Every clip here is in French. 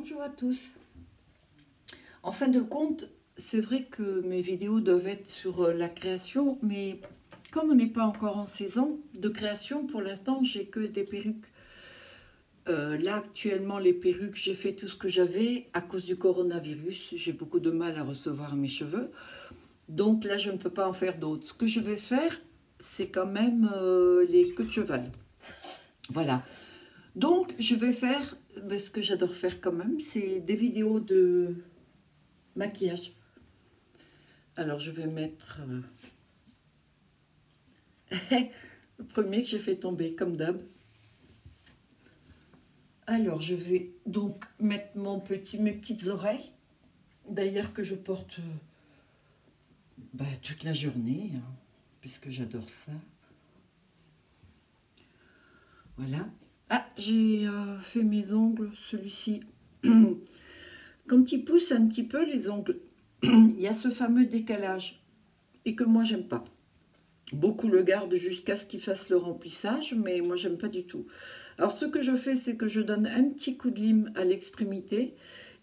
Bonjour à tous. En fin de compte, c'est vrai que mes vidéos doivent être sur la création, mais comme on n'est pas encore en saison de création, pour l'instant, j'ai que des perruques. Là, actuellement, les perruques, j'ai fait tout ce que j'avais à cause du coronavirus. J'ai beaucoup de mal à recevoir mes cheveux. Donc là, je ne peux pas en faire d'autres. Ce que je vais faire, c'est quand même les queues de cheval. Voilà. Donc, je vais faire ce que j'adore faire quand même, c'est des vidéos de maquillage. Alors, je vais mettre le premier que j'ai fait tomber, comme d'hab. Alors, je vais donc mettre mes petites oreilles, d'ailleurs que je porte toute la journée, hein, puisque j'adore ça. Voilà. Ah, j'ai fait mes ongles, celui-ci. Quand il pousse un petit peu les ongles, il y a ce fameux décalage, et que moi, j'aime pas. Beaucoup le gardent jusqu'à ce qu'ils fassent le remplissage, mais moi, j'aime pas du tout. Alors, ce que je fais, c'est que je donne un petit coup de lime à l'extrémité,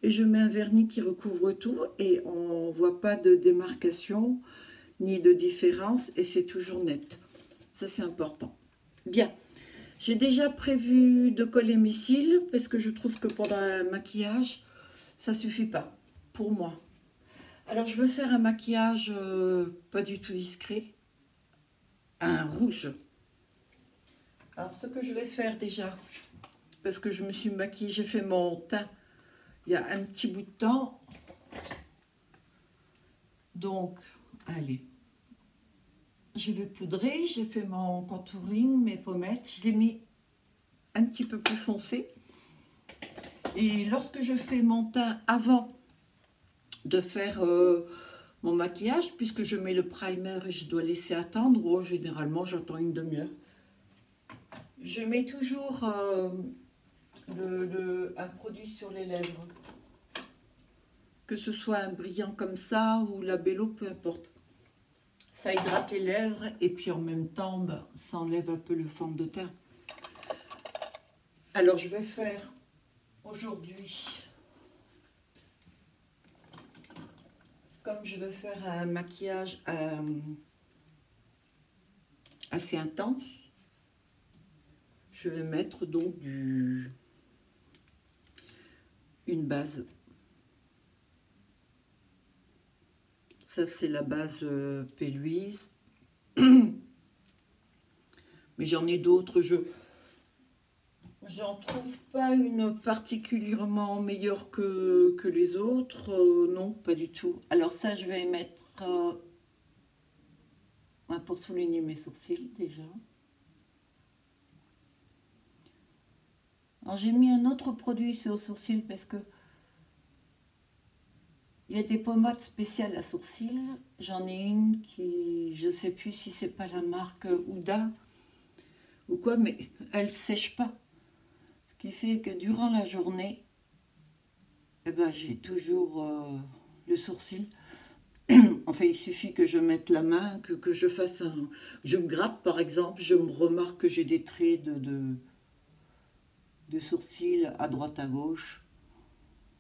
et je mets un vernis qui recouvre tout, et on ne voit pas de démarcation, ni de différence, et c'est toujours net. Ça, c'est important. Bien. J'ai déjà prévu de coller mes cils, parce que je trouve que pour un maquillage, ça suffit pas, pour moi. Alors, je veux faire un maquillage pas du tout discret, un rouge. Alors, ce que je vais faire déjà, parce que je me suis maquillée, j'ai fait mon teint il y a un petit bout de temps. Donc, allez, je vais poudrer, j'ai fait mon contouring, mes pommettes, je l'ai mis un petit peu plus foncé. Et lorsque je fais mon teint avant de faire mon maquillage, puisque je mets le primer et je dois laisser attendre, généralement j'attends une demi-heure. Je mets toujours un produit sur les lèvres, que ce soit un brillant comme ça ou la Bello, peu importe. Ça hydrate les lèvres et puis en même temps, ça enlève un peu le fond de teint. Alors je vais faire aujourd'hui, comme je veux faire un maquillage assez intense, je vais mettre donc une base. Ça, c'est la base P-Louise. Mais j'en ai d'autres. J'en trouve pas une particulièrement meilleure que les autres. Non, pas du tout. Alors ça, je vais mettre pour souligner mes sourcils déjà. Alors j'ai mis un autre produit sur les sourcils parce que il y a des pommades spéciales à sourcils. J'en ai une qui, je ne sais plus si c'est pas la marque Huda ou quoi, mais elle ne sèche pas. Ce qui fait que durant la journée, j'ai toujours le sourcil. Enfin, il suffit que je mette la main, que je fasse un... Je me gratte par exemple, je me remarque que j'ai des traits de sourcils à droite à gauche.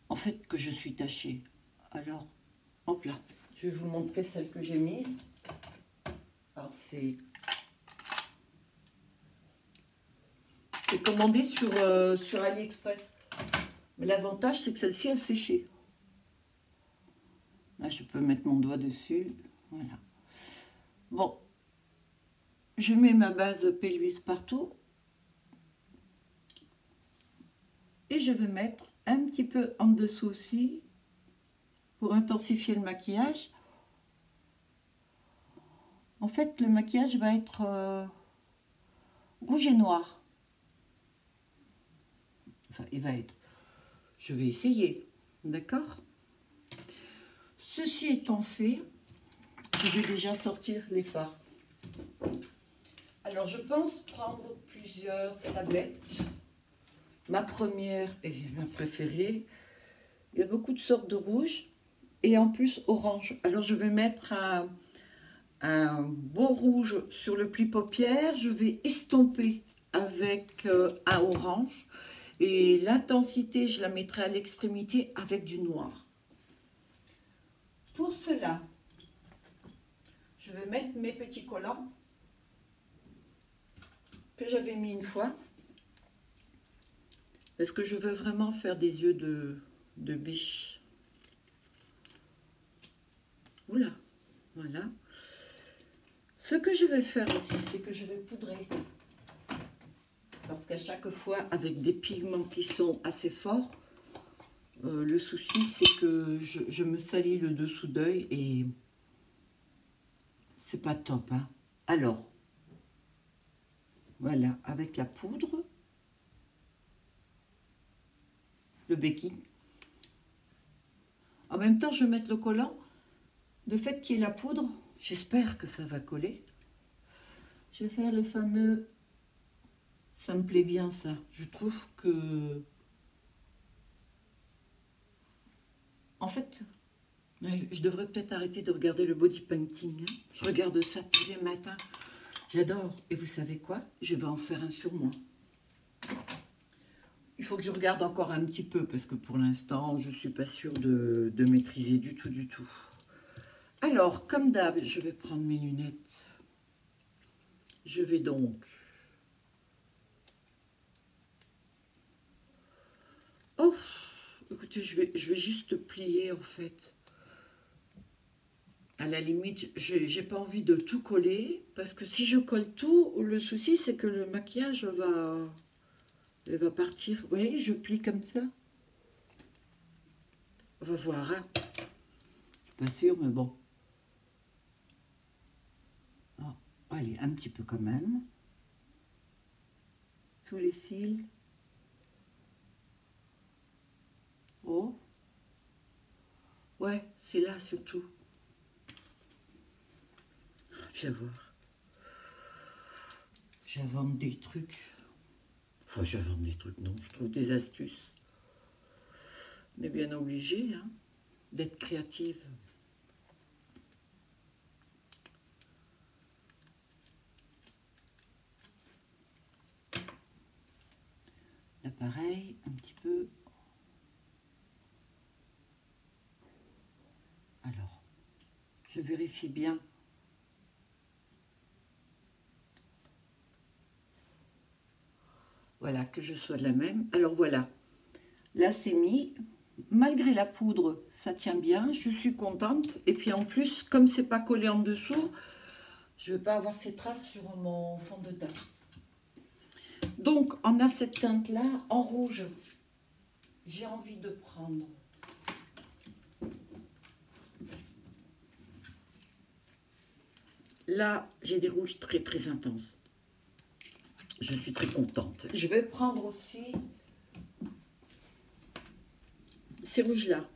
En fait, que je suis tachée. Alors, hop là, je vais vous montrer celle que j'ai mise. Alors, c'est commandé sur AliExpress. Mais l'avantage, c'est que celle-ci a séché. Là, je peux mettre mon doigt dessus. Voilà. Bon, je mets ma base P-Louise partout. Et je vais mettre un petit peu en dessous aussi, pour intensifier le maquillage. En fait, le maquillage va être rouge et noir. Enfin, il va être... Je vais essayer, d'accord? Ceci étant fait, je vais déjà sortir les fards. Alors, je pense prendre plusieurs tablettes. Ma première et ma préférée. Il y a beaucoup de sortes de rouge. Et en plus, orange. Alors, je vais mettre un beau rouge sur le pli paupière. Je vais estomper avec un orange. Et l'intensité, je la mettrai à l'extrémité avec du noir. Pour cela, je vais mettre mes petits collants que j'avais mis une fois. Parce que je veux vraiment faire des yeux de biche. Oula, voilà. Ce que je vais faire aussi, c'est que je vais poudrer. Parce qu'à chaque fois, avec des pigments qui sont assez forts, le souci, c'est que je me salis le dessous d'œil et c'est pas top. Hein. Alors, voilà, avec la poudre, le baking. En même temps, je vais mettre le collant. Le fait qu'il y ait la poudre, j'espère que ça va coller. Je vais faire le fameux... Ça me plaît bien, ça. Je trouve que... En fait, je devrais peut-être arrêter de regarder le body painting. Hein. Je regarde ça tous les matins. J'adore. Et vous savez quoi? Je vais en faire un sur moi. Il faut que je regarde encore un petit peu, parce que pour l'instant, je ne suis pas sûre de maîtriser du tout, du tout. Alors, comme d'hab, je vais prendre mes lunettes. Je vais donc... Oh, écoutez, je vais juste plier, en fait. À la limite, j'ai pas envie de tout coller, parce que si je colle tout, le souci, c'est que le maquillage va partir. Vous voyez, je plie comme ça. On va voir, hein. Pas sûr, mais bon. Oh, allez, un petit peu quand même. Sous les cils. Oh. Ouais, c'est là surtout. Viens voir. J'invente des trucs. Enfin, j'invente des trucs, non. Je trouve des astuces. On est bien obligé, hein, d'être créative. Là, pareil, un petit peu. Alors, je vérifie bien. Voilà, que je sois de la même. Alors voilà, là c'est mis. Malgré la poudre, ça tient bien. Je suis contente. Et puis en plus, comme c'est pas collé en dessous, je ne vais pas avoir ces traces sur mon fond de teint. Donc, on a cette teinte-là en rouge. J'ai envie de prendre... Là, j'ai des rouges très très intenses. Je suis très contente. Je vais prendre aussi ces rouges-là.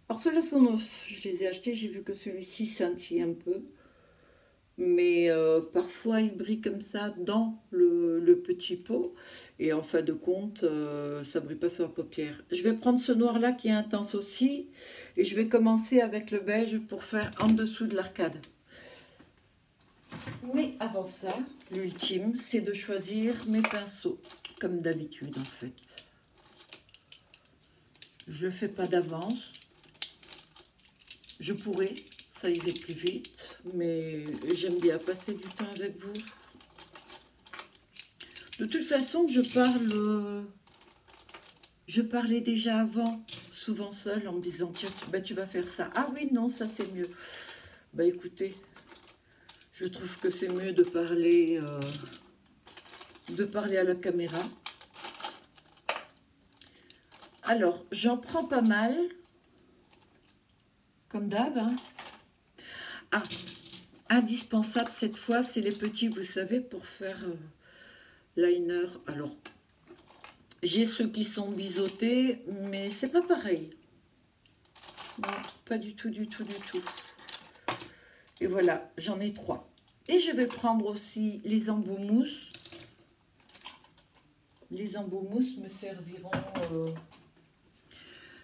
Alors ceux-là sont neufs. Je les ai achetés. J'ai vu que celui-ci scintille un peu. Mais parfois, il brille comme ça dans le petit pot. Et en fin de compte, ça ne brille pas sur la paupière. Je vais prendre ce noir-là qui est intense aussi. Et je vais commencer avec le beige pour faire en dessous de l'arcade. Mais avant ça, l'ultime, c'est de choisir mes pinceaux, comme d'habitude en fait. Je ne le fais pas d'avance. Je pourrais, ça irait plus vite, mais j'aime bien passer du temps avec vous. De toute façon, je parlais déjà avant, souvent seule, en me disant, tiens, bah, tu vas faire ça. Ah oui, non, ça c'est mieux. Bah écoutez, je trouve que c'est mieux de parler à la caméra. Alors, j'en prends pas mal, comme d'hab. Hein. Ah, indispensable cette fois, c'est les petits, vous savez, pour faire liner. Alors, j'ai ceux qui sont biseautés, mais c'est pas pareil. Non, pas du tout, du tout, du tout. Et voilà, j'en ai 3. Et je vais prendre aussi les embouts mousse. Les embouts mousse me serviront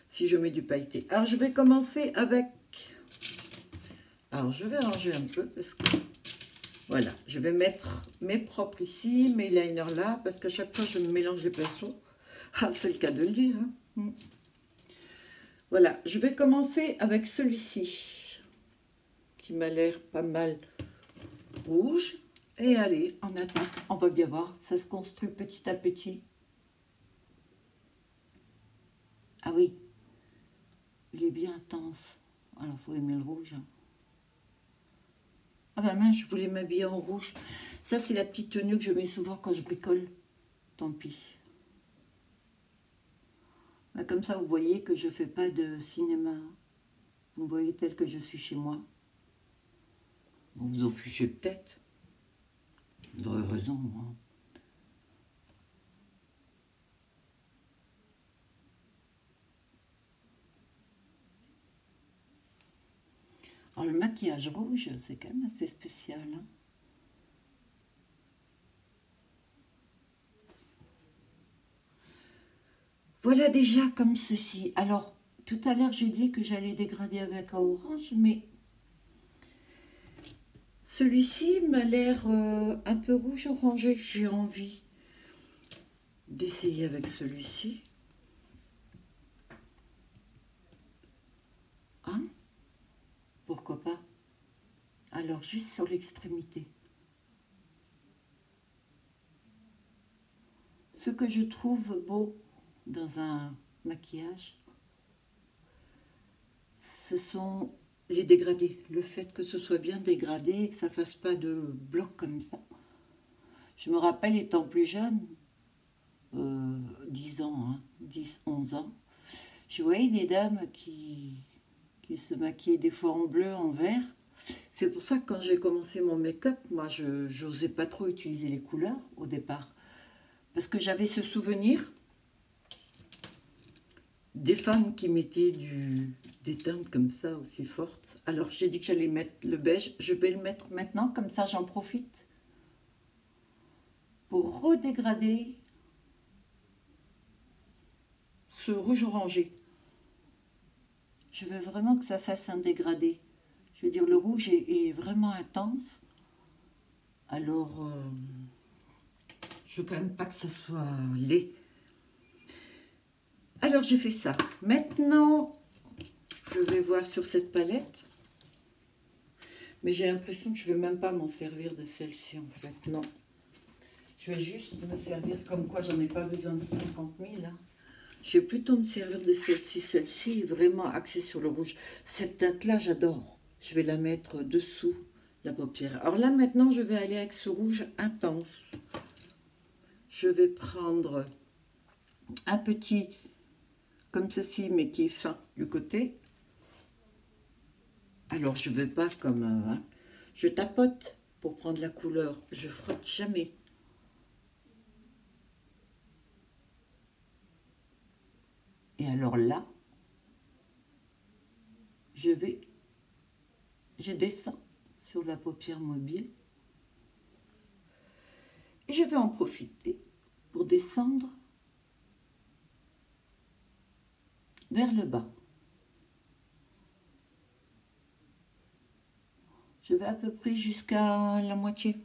si je mets du pailleté. Alors, je vais commencer avec... Alors, je vais ranger un peu parce que... Voilà, je vais mettre mes propres ici, mes liners là, parce qu'à chaque fois, je me mélange les pinceaux. Ah, c'est le cas de le dire. Hein. Voilà, je vais commencer avec celui-ci, qui m'a l'air pas mal rouge. Et allez, en attaque, on va bien voir, ça se construit petit à petit. Ah oui, il est bien intense. Alors, il faut aimer le rouge. Hein. Ah ben mince, je voulais m'habiller en rouge. Ça, c'est la petite tenue que je mets souvent quand je bricole. Tant pis. Ben, comme ça, vous voyez que je ne fais pas de cinéma. Vous me voyez tel que je suis chez moi. Bon, vous en fichez peut-être. Vous aurez raison, moi. Alors, le maquillage rouge, c'est quand même assez spécial. Hein. Voilà déjà comme ceci. Alors, tout à l'heure, j'ai dit que j'allais dégrader avec un orange, mais celui-ci m'a l'air un peu rouge orangé. J'ai envie d'essayer avec celui-ci. Hein? Pourquoi pas? Alors, juste sur l'extrémité. Ce que je trouve beau dans un maquillage, ce sont les dégradés. Le fait que ce soit bien dégradé et que ça ne fasse pas de blocs comme ça. Je me rappelle étant plus jeune, 10 ans, hein, 10, 11 ans, je voyais des dames qui se maquillaient des fois en bleu, en vert. C'est pour ça que quand j'ai commencé mon make-up, moi, je n'osais pas trop utiliser les couleurs au départ. Parce que j'avais ce souvenir des femmes qui mettaient des teintes comme ça aussi fortes. Alors j'ai dit que j'allais mettre le beige. Je vais le mettre maintenant, comme ça j'en profite pour redégrader ce rouge orangé. Je veux vraiment que ça fasse un dégradé. Je veux dire, le rouge est vraiment intense. Alors, je veux quand même pas que ça soit laid. Alors j'ai fait ça. Maintenant, je vais voir sur cette palette. Mais j'ai l'impression que je ne vais même pas m'en servir de celle-ci en fait. Non. Je vais juste me servir comme quoi j'en ai pas besoin de 50 000. Hein. Je vais plutôt me servir de celle-ci. Celle-ci est vraiment axée sur le rouge. Cette teinte-là, j'adore. Je vais la mettre dessous la paupière. Alors là, maintenant, je vais aller avec ce rouge intense. Je vais prendre un petit comme ceci, mais qui est fin du côté. Alors, je ne vais pas comme... hein, je tapote pour prendre la couleur. Je frotte jamais. Et alors là, je descends sur la paupière mobile. Et je vais en profiter pour descendre vers le bas. Je vais à peu près jusqu'à la moitié,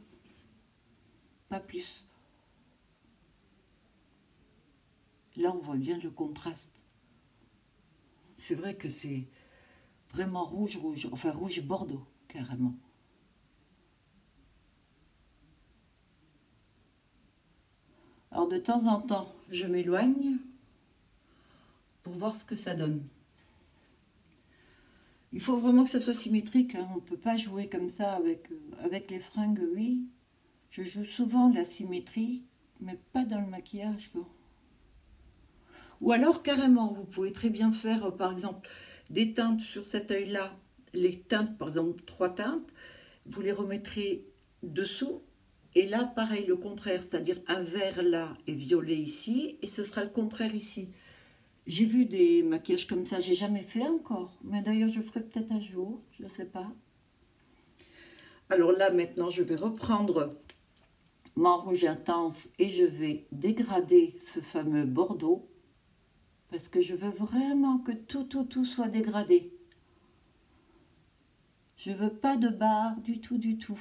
pas plus. Là, on voit bien le contraste. C'est vrai que c'est vraiment rouge, enfin rouge bordeaux, carrément. Alors, de temps en temps, je m'éloigne pour voir ce que ça donne. Il faut vraiment que ça soit symétrique, hein. On ne peut pas jouer comme ça avec les fringues, oui. Je joue souvent la symétrie, mais pas dans le maquillage, quoi. Ou alors, carrément, vous pouvez très bien faire, par exemple, des teintes sur cet œil-là. Les teintes, par exemple, 3 teintes, vous les remettrez dessous. Et là, pareil, le contraire, c'est-à-dire un vert là et violet ici, et ce sera le contraire ici. J'ai vu des maquillages comme ça, j'ai jamais fait encore. Mais d'ailleurs, je ferai peut-être un jour, je ne sais pas. Alors là, maintenant, je vais reprendre mon rouge intense et je vais dégrader ce fameux bordeaux. Parce que je veux vraiment que tout soit dégradé. Je veux pas de barre du tout, du tout.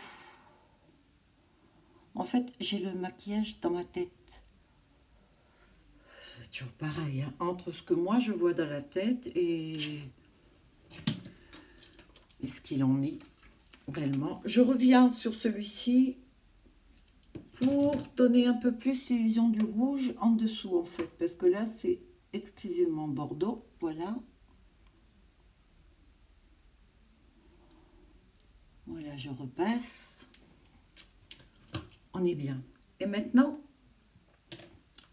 En fait, j'ai le maquillage dans ma tête. c'est toujours pareil, hein, entre ce que moi je vois dans la tête et ce qu'il en est réellement. Je reviens sur celui-ci pour donner un peu plus l'illusion du rouge en dessous en fait, parce que là c'est exclusivement bordeaux, voilà. Voilà, je repasse. On est bien. Et maintenant,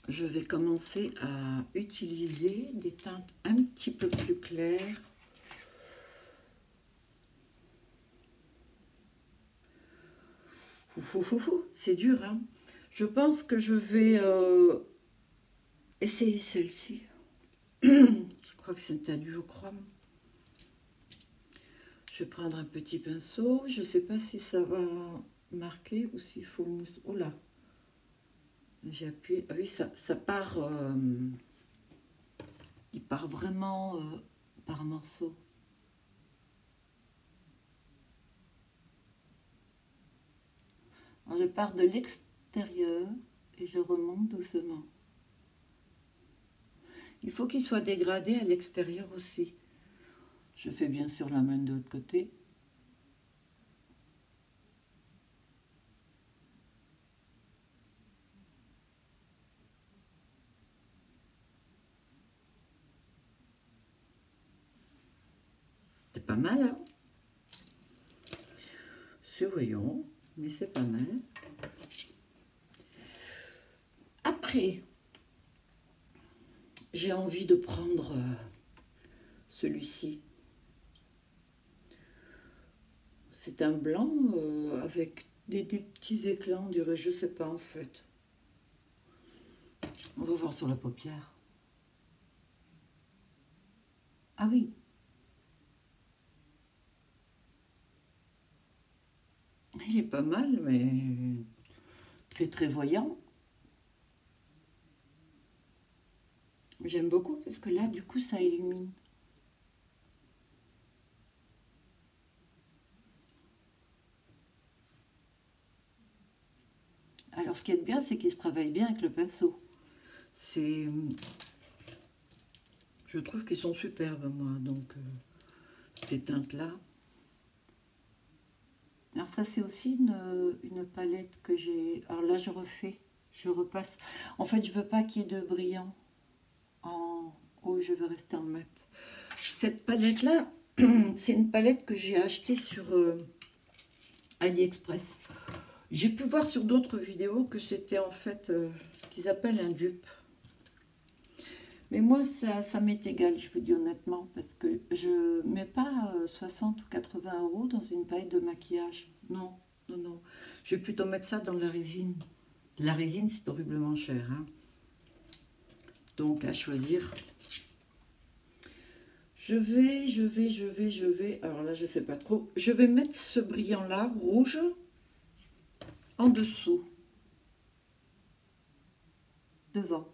je vais commencer à utiliser des teintes un petit peu plus claires. C'est dur, hein. Je pense que je vais essayer celle-ci. Je crois que c'est un duochrome. Je vais prendre un petit pinceau. Je ne sais pas si ça va marquer ou s'il faut mousse. Oh là, j'ai appuyé. Ah oui, ça part. Il part vraiment par morceaux. Alors, je pars de l'extérieur et je remonte doucement. Il faut qu'il soit dégradé à l'extérieur aussi. Je fais bien sûr la main de l'autre côté. C'est pas mal, hein? C'est voyons, mais c'est pas mal. Après, j'ai envie de prendre celui-ci. C'est un blanc avec des petits éclats, on dirait, je sais pas en fait. On va voir sur la paupière. Ah oui. Il est pas mal, mais très très voyant. J'aime beaucoup parce que là, du coup, ça illumine. Alors, ce qui est bien, c'est qu'il se travaille bien avec le pinceau. Je trouve qu'ils sont superbes, moi, donc ces teintes-là. Alors ça, c'est aussi une palette que j'ai... Alors là, je repasse. En fait, je veux pas qu'il y ait de brillant en haut, je veux rester en mat. Cette palette-là, c'est une palette que j'ai achetée sur AliExpress. J'ai pu voir sur d'autres vidéos que c'était en fait ce qu'ils appellent un dupe. Mais moi, ça m'est égal, je vous dis honnêtement, parce que je ne mets pas 60 ou 80 euros dans une palette de maquillage. Non, non, non. Je vais plutôt mettre ça dans la résine. La résine, c'est horriblement cher, hein. Donc, à choisir. Je vais. Alors là, je ne sais pas trop. Je vais mettre ce brillant-là, rouge, en dessous. Devant.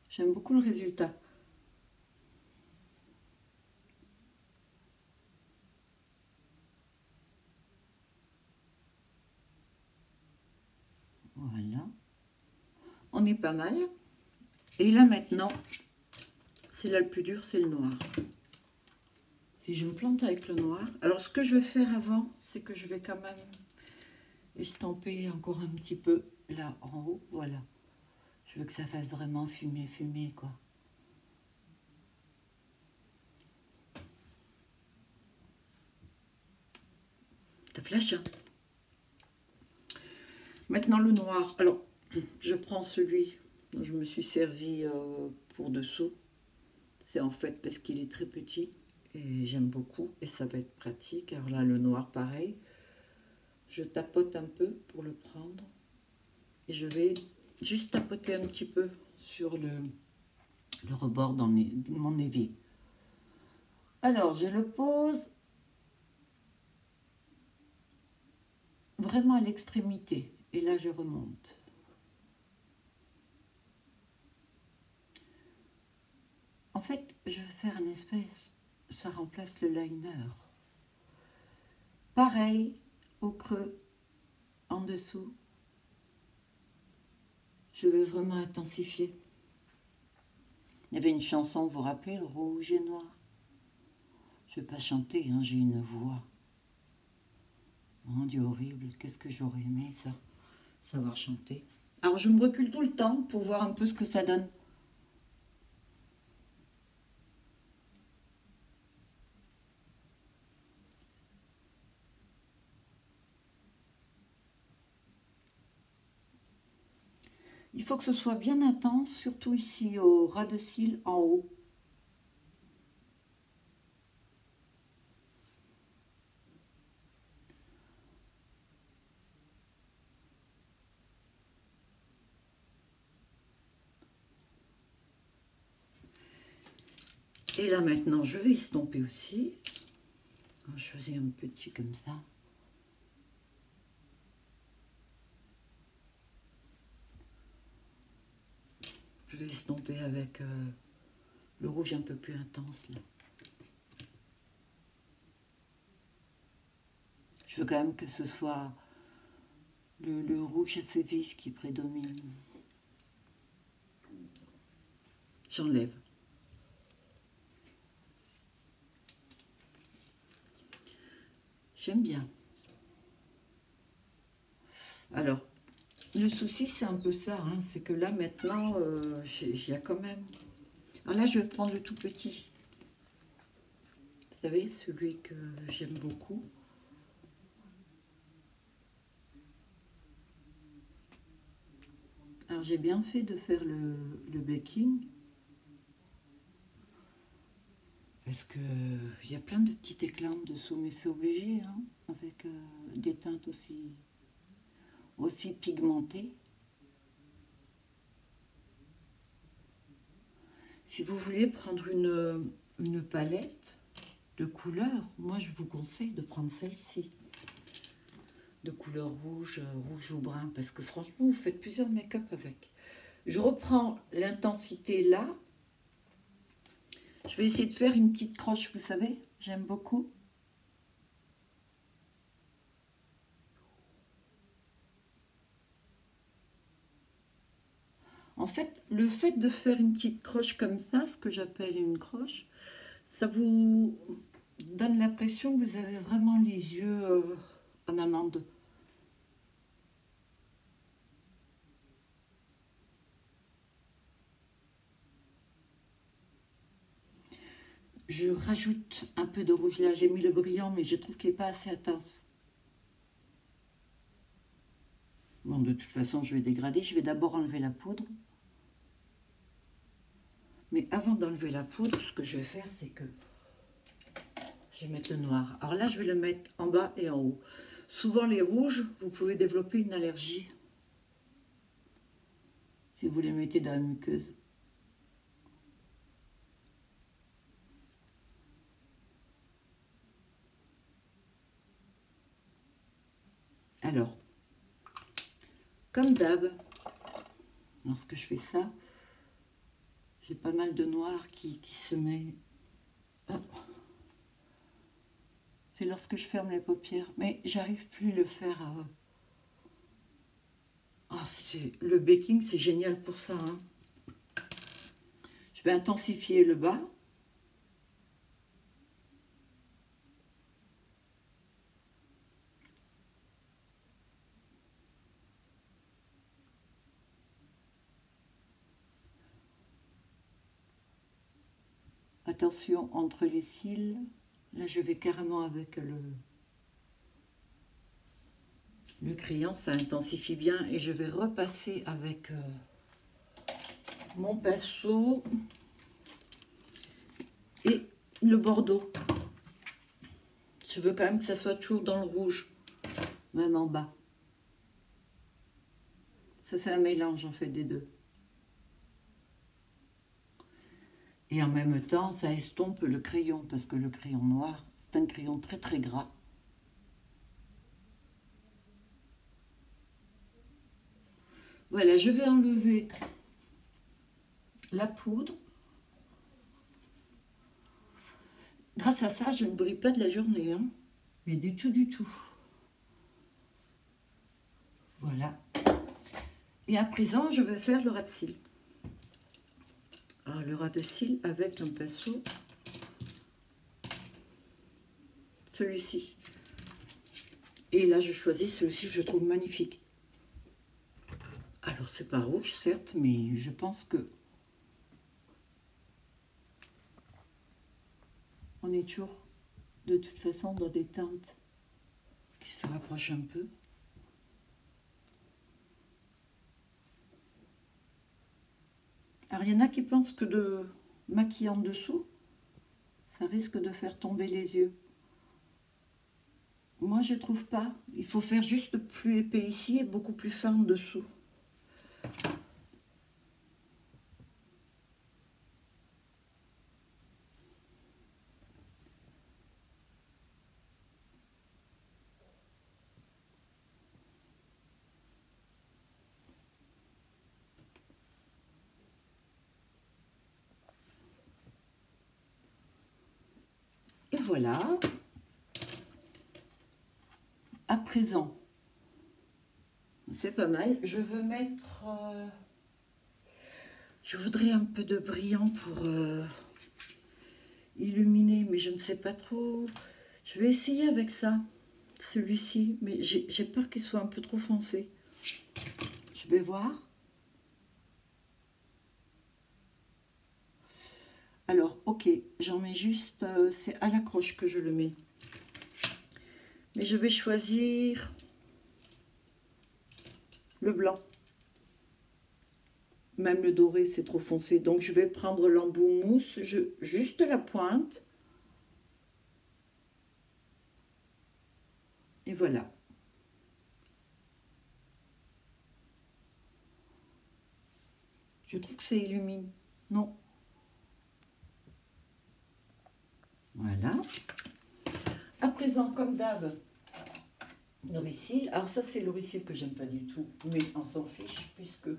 J'aime beaucoup le résultat. Voilà. On est pas mal. Et là maintenant, c'est là le plus dur, c'est le noir. Si je me plante avec le noir. Alors ce que je vais faire avant, c'est que je vais quand même estamper encore un petit peu là en haut. Voilà. Je veux que ça fasse vraiment fumer, fumer quoi. Ça flash, hein? Maintenant le noir. Alors, je prends celui dont je me suis servi pour dessous. C'est en fait parce qu'il est très petit et j'aime beaucoup et ça va être pratique. Alors là, le noir, pareil. Je tapote un peu pour le prendre et je vais juste tapoter un petit peu sur le rebord de mon évier. Alors, je le pose vraiment à l'extrémité et là, je remonte. En fait, je vais faire une espèce, ça remplace le liner. Pareil, au creux, en dessous. Je vais vraiment intensifier. Il y avait une chanson, vous vous rappelez, le rouge et noir. Je ne vais pas chanter, hein, j'ai une voix. Mon Dieu, horrible. Qu'est-ce que j'aurais aimé, ça, savoir chanter. Alors, je me recule tout le temps pour voir un peu ce que ça donne. Il faut que ce soit bien intense, surtout ici, au ras de cils, en haut. Et là, maintenant, je vais estomper aussi. Je choisis un petit comme ça. Je vais estomper avec le rouge un peu plus intense, là. Je veux quand même que ce soit le rouge assez vif qui prédomine. J'enlève. J'aime bien. Alors, le souci, c'est un peu ça, hein, c'est que là, maintenant, il y a quand même... Alors là, je vais prendre le tout petit. Vous savez, celui que j'aime beaucoup. Alors, j'ai bien fait de faire le baking. Parce que il y a plein de petits éclats en dessous, mais c'est obligé, hein, avec des teintes aussi pigmentées. Si vous voulez prendre une palette de couleurs, moi je vous conseille de prendre celle-ci. De couleur rouge, rouge ou brun, parce que franchement, vous faites plusieurs make-up avec. Je reprends l'intensité là. Je vais essayer de faire une petite croche, vous savez, j'aime beaucoup. En fait, le fait de faire une petite croche comme ça, ce que j'appelle une croche, ça vous donne l'impression que vous avez vraiment les yeux en amande. Je rajoute un peu de rouge là, j'ai mis le brillant, mais je trouve qu'il n'est pas assez intense. Bon, de toute façon, je vais dégrader. Je vais d'abord enlever la poudre. Mais avant d'enlever la poudre, ce que je vais faire, c'est que je vais mettre le noir. Alors là, je vais le mettre en bas et en haut. Souvent, les rouges, vous pouvez développer une allergie si vous les mettez dans la muqueuse. Alors, comme d'hab, lorsque je fais ça, j'ai pas mal de noir qui se met... C'est lorsque je ferme les paupières, mais j'arrive plus à le faire. Le baking, c'est génial pour ça, hein. Je vais intensifier le bas. Attention entre les cils. Là, je vais carrément avec le crayon, ça intensifie bien. Et je vais repasser avec mon pinceau et le bordeaux. Je veux quand même que ça soit toujours dans le rouge, même en bas. Ça, c'est un mélange, en fait, des deux. Et en même temps, ça estompe le crayon, parce que le crayon noir, c'est un crayon très très gras. Voilà, je vais enlever la poudre. Grâce à ça, je ne brille pas de la journée, hein. Mais du tout, du tout. Voilà. Et à présent, je vais faire le ras de cils. Alors, le ras de cils avec un pinceau, celui-ci. Et là, je choisis celui-ci, je le trouve magnifique. Alors, c'est pas rouge, certes, mais je pense que on est toujours, de toute façon, dans des teintes qui se rapprochent un peu. Alors, il y en a qui pensent que de maquiller en dessous, ça risque de faire tomber les yeux. Moi, je trouve pas. Il faut faire juste plus épais ici et beaucoup plus fin en dessous. Et voilà. À présent, c'est pas mal. Je veux mettre... je voudrais un peu de brillant pour illuminer, mais je ne sais pas trop. Je vais essayer avec ça, celui-ci, mais j'ai peur qu'il soit un peu trop foncé. Je vais voir. Alors, ok, j'en mets juste... c'est à l'accroche que je le mets. Mais je vais choisir le blanc. Même le doré, c'est trop foncé. Donc, je vais prendre l'embout mousse, juste la pointe. Et voilà. Je trouve que ça illumine. Non. Voilà. À présent, comme d'hab, l'oricil. Alors ça, c'est l'oricil que j'aime pas du tout. Mais on s'en fiche puisque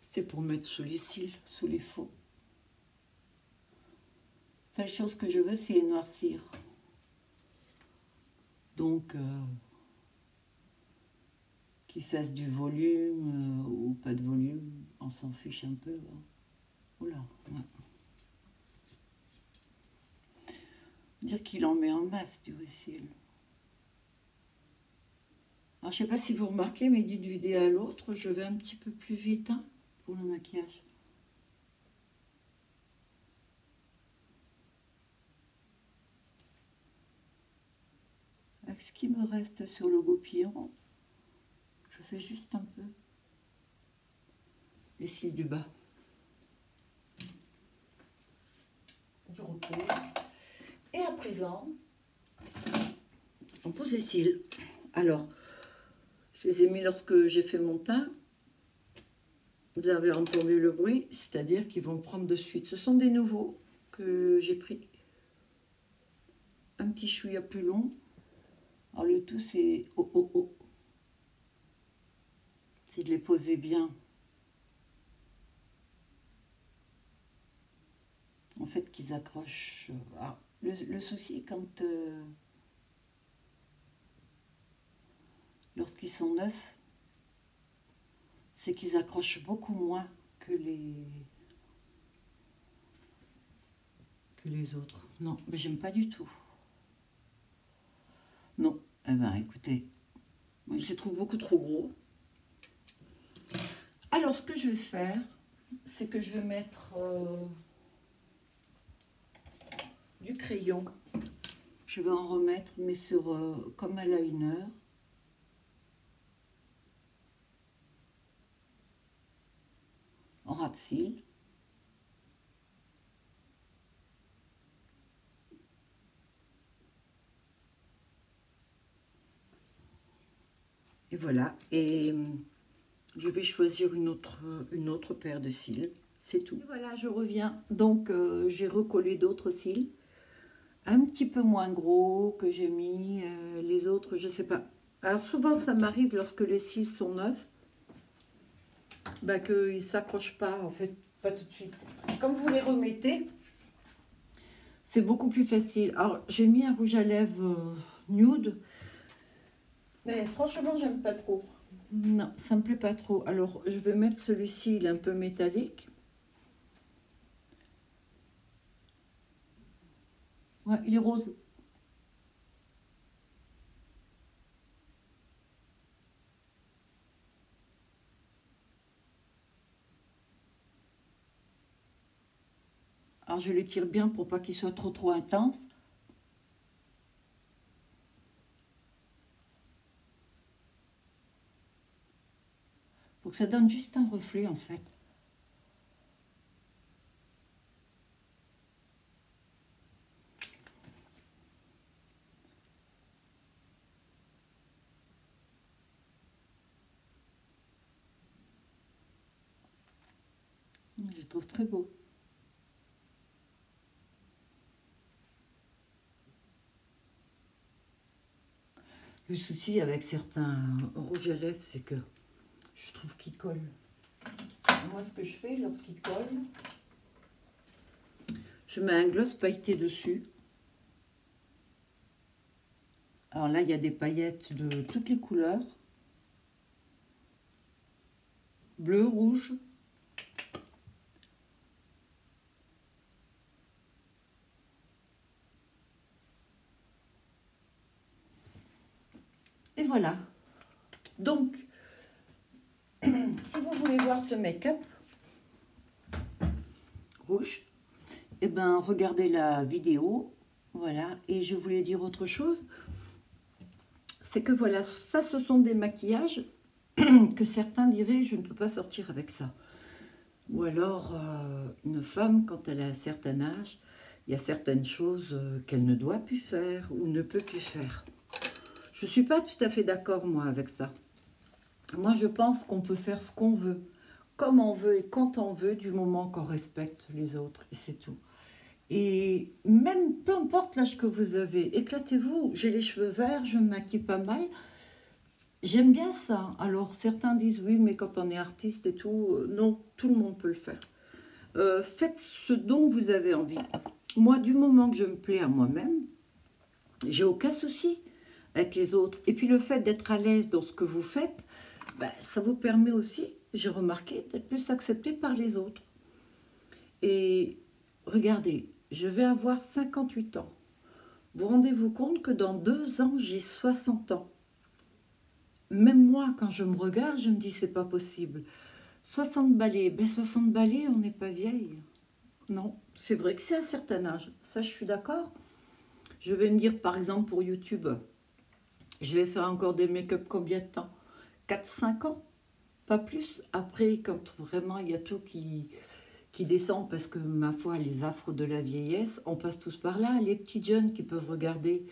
c'est pour mettre sous les cils, sous les faux. La seule chose que je veux, c'est les noircir. Donc, qu'ils fassent du volume ou pas de volume, on s'en fiche un peu. Oula, ouais. Dire qu'il en met en masse du oricil. Alors, je sais pas si vous remarquez, mais d'une vidéo à l'autre, je vais un petit peu plus vite hein, pour le maquillage. Avec ce qui me reste sur le goupillon, je fais juste un peu les cils du bas. Je repose. Et à présent, on pose les cils. Alors, je les ai mis lorsque j'ai fait mon teint. Vous avez entendu le bruit, c'est-à-dire qu'ils vont prendre de suite. Ce sont des nouveaux que j'ai pris. Un petit chouïa plus long. Alors le tout, c'est c'est de les poser bien. En fait, qu'ils accrochent. Alors, le souci, quand lorsqu'ils sont neufs, c'est qu'ils accrochent beaucoup moins que les autres. Non, mais j'aime pas du tout. Non, eh ben écoutez, moi je les trouve beaucoup trop gros. Alors ce que je vais faire, c'est que je vais mettre du crayon. Je vais en remettre, mais sur comme un liner. En ras de cils. Et voilà, et je vais choisir une autre paire de cils, c'est tout. Et voilà, je reviens. Donc, j'ai recollé d'autres cils, un petit peu moins gros que j'ai mis, les autres, je sais pas. Alors, souvent, ça m'arrive lorsque les cils sont neufs, bah, qu'ils ne s'accrochent pas, en fait, pas tout de suite. Comme vous les remettez, c'est beaucoup plus facile. Alors, j'ai mis un rouge à lèvres nude. Mais franchement, j'aime pas trop. Non, ça me plaît pas trop. Alors, je vais mettre celui-ci, il est un peu métallique. Ouais, il est rose. Alors, je l'étire bien pour pas qu'il soit trop intense. Pour que ça donne juste un reflet, en fait. Je le trouve très beau. Le souci avec certains rouges à lèvres, c'est que je trouve qu'ils collent. Moi, ce que je fais lorsqu'ils collent, je mets un gloss pailleté dessus. Alors là, il y a des paillettes de toutes les couleurs. Bleu, rouge. Et voilà. Donc, si vous voulez voir ce make-up rouge, eh ben, regardez la vidéo. Voilà. Et je voulais dire autre chose. C'est que voilà, ça, ce sont des maquillages que certains diraient, je ne peux pas sortir avec ça. Ou alors, une femme, quand elle a un certain âge, il y a certaines choses qu'elle ne doit plus faire ou ne peut plus faire. Je ne suis pas tout à fait d'accord, moi, avec ça. Moi, je pense qu'on peut faire ce qu'on veut, comme on veut et quand on veut, du moment qu'on respecte les autres, et c'est tout. Et même, peu importe l'âge que vous avez, éclatez-vous. J'ai les cheveux verts, je me maquille pas mal. J'aime bien ça. Alors, certains disent, oui, mais quand on est artiste et tout, non, tout le monde peut le faire. Faites ce dont vous avez envie. Moi, du moment que je me plais à moi-même, j'ai aucun souci avec les autres. Et puis, le fait d'être à l'aise dans ce que vous faites, ben, ça vous permet aussi, j'ai remarqué, d'être plus accepté par les autres. Et regardez, je vais avoir 58 ans. Vous rendez-vous compte que dans 2 ans, j'ai 60 ans. Même moi, quand je me regarde, je me dis, c'est pas possible. 60 balais, ben 60 balais, on n'est pas vieille. Non, c'est vrai que c'est à un certain âge. Ça, je suis d'accord. Je vais me dire, par exemple, pour YouTube, je vais faire encore des make-up combien de temps? 4, 5 ans? Pas plus. Après, quand vraiment il y a tout qui descend, parce que, ma foi, les affres de la vieillesse, on passe tous par là. Les petites jeunes qui peuvent regarder,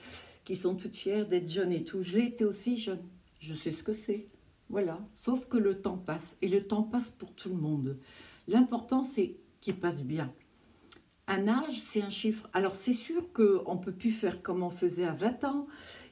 qui sont toutes fières d'être jeunes et tout. Je l'ai été aussi jeune. Je sais ce que c'est. Voilà. Sauf que le temps passe. Et le temps passe pour tout le monde. L'important, c'est qu'il passe bien. Un âge, c'est un chiffre. Alors, c'est sûr qu'on ne peut plus faire comme on faisait à 20 ans.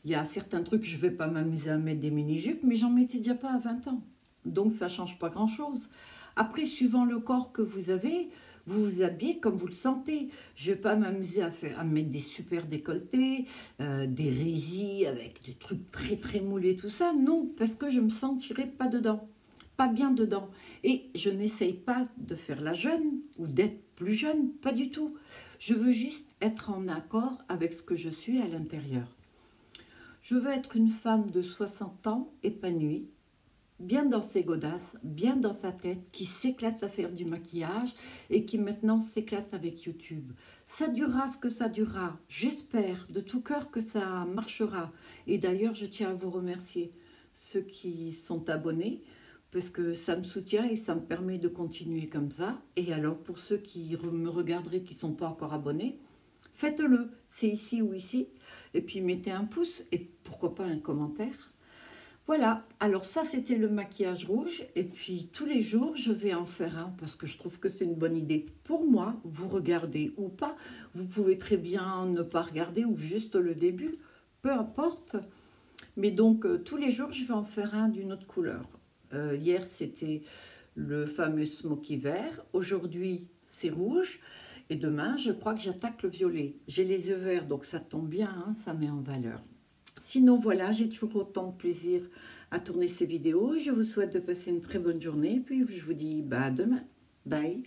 Il y a certains trucs, je ne vais pas m'amuser à mettre des mini-jupes, mais j'en mettais déjà pas à 20 ans. Donc, ça ne change pas grand-chose. Après, suivant le corps que vous avez, vous vous habillez comme vous le sentez. Je ne vais pas m'amuser à mettre des super décolletés, des résis avec des trucs très moulés, tout ça. Non, parce que je ne me sentirai pas dedans, pas bien dedans. Et je n'essaye pas de faire la jeune ou d'être plus jeune, pas du tout. Je veux juste être en accord avec ce que je suis à l'intérieur. Je veux être une femme de 60 ans, épanouie, bien dans ses godasses, bien dans sa tête, qui s'éclate à faire du maquillage et qui maintenant s'éclate avec YouTube. Ça durera ce que ça durera. J'espère de tout cœur que ça marchera. Et d'ailleurs, je tiens à vous remercier, ceux qui sont abonnés, parce que ça me soutient et ça me permet de continuer comme ça. Et alors, pour ceux qui me regarderaient, qui ne sont pas encore abonnés, faites-le. C'est ici ou ici. Et puis, mettez un pouce et pourquoi pas un commentaire. Voilà, alors ça c'était le maquillage rouge et puis tous les jours je vais en faire un parce que je trouve que c'est une bonne idée. Pour moi, vous regardez ou pas, vous pouvez très bien ne pas regarder ou juste le début, peu importe. Mais donc tous les jours je vais en faire un d'une autre couleur. Hier c'était le fameux smoky vert, aujourd'hui c'est rouge et demain je crois que j'attaque le violet. J'ai les yeux verts donc ça tombe bien, hein, ça met en valeur. Sinon, voilà, j'ai toujours autant de plaisir à tourner ces vidéos. Je vous souhaite de passer une très bonne journée. Puis je vous dis bah, à demain. Bye.